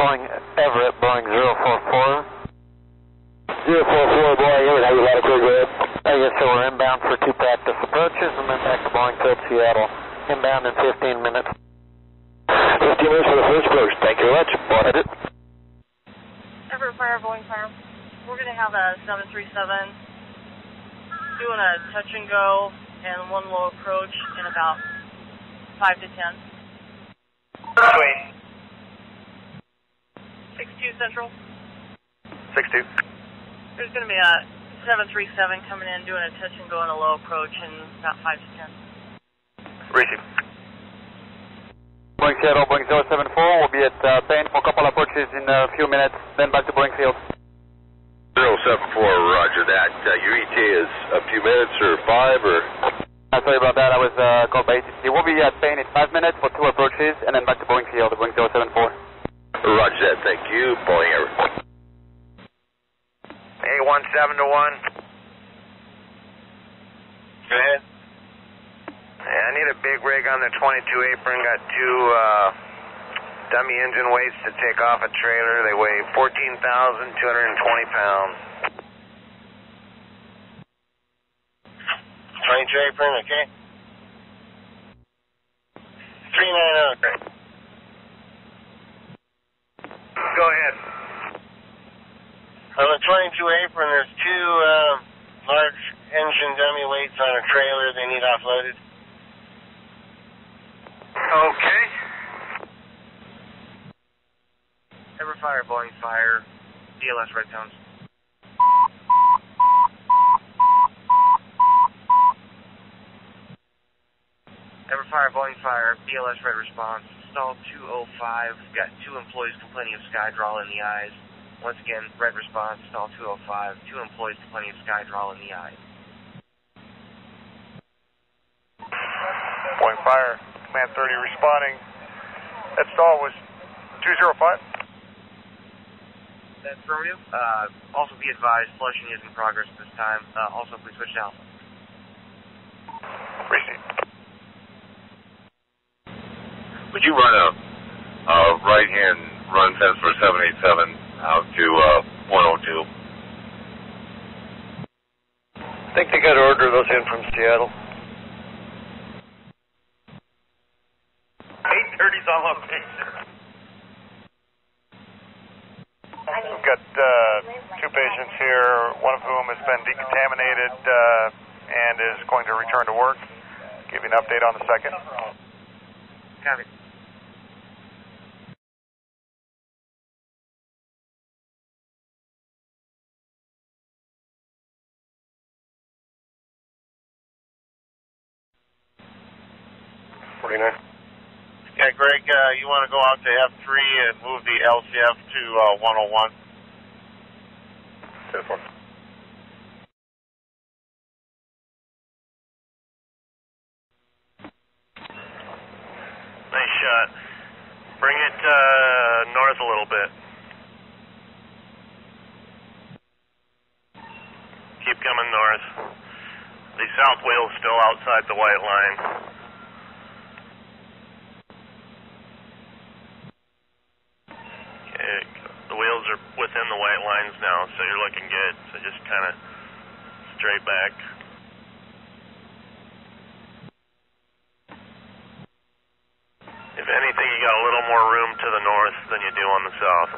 Boeing Everett, Boeing 044. 044, Boeing Everett, how you like it, go ahead? Yes, sir, we're inbound for 2 practice approaches and then back to Boeing Field, Seattle. Inbound in 15 minutes. 15 minutes for the first approach. Thank you very much. Wanted it. Everett Fire, Boeing Fire. We're going to have a 737 doing a touch and go and one low approach in about 5 to 10. Sweet. 62 Central. 62. There's going to be a 737 coming in doing a touch and go and a low approach in about 5 to 10. Receive. Boeing Seattle, Boeing 074. We'll be at Payne for a couple approaches in a few minutes, then back to Boeing Field. 074, roger that. Your ETA is a few minutes or 5 or? Sorry about that, I was called by ATC. We'll be at Payne in 5 minutes for 2 approaches and then back to Boeing Field, Boeing 074. Roger that, thank you. Boeing Everett. A17 to 1. Go ahead. I need a big rig on the 22 apron. Got 2 dummy engine weights to take off a trailer. They weigh 14,220 pounds. 22 apron, okay. 390, great. Go ahead. On the 22 apron, there's 2 large engine dummy weights on a trailer. They need offloaded. Okay. Everett Fire, Boeing Fire, DLS red tones. Everett Fire, Boeing Fire, BLS red response. Stall 205. Got 2 employees complaining of sky drawl in the eyes. Once again, red response, stall 205. 2 employees complaining of sky drawl in the eyes. Boeing Fire, Command 30 responding. That stall was 205. That's affirmative. Also be advised, flushing is in progress at this time. Also, please switch to Alpha. Receive. Would you run a right-hand run test for 787 out to 102? I think they got to order those in from Seattle. 830's all up. We've got 2 patients here, one of whom has been decontaminated and is going to return to work. Give you an update on the second. Copy. Yeah, Greg, you want to go out to F3 and move the LCF to 101? 10-4. Nice shot. Bring it north a little bit. Keep coming north. The south wheel's still outside the white line. The wheels are within the white lines now, so you're looking good. So just kind of straight back. If anything, you got a little more room to the north than you do on the south.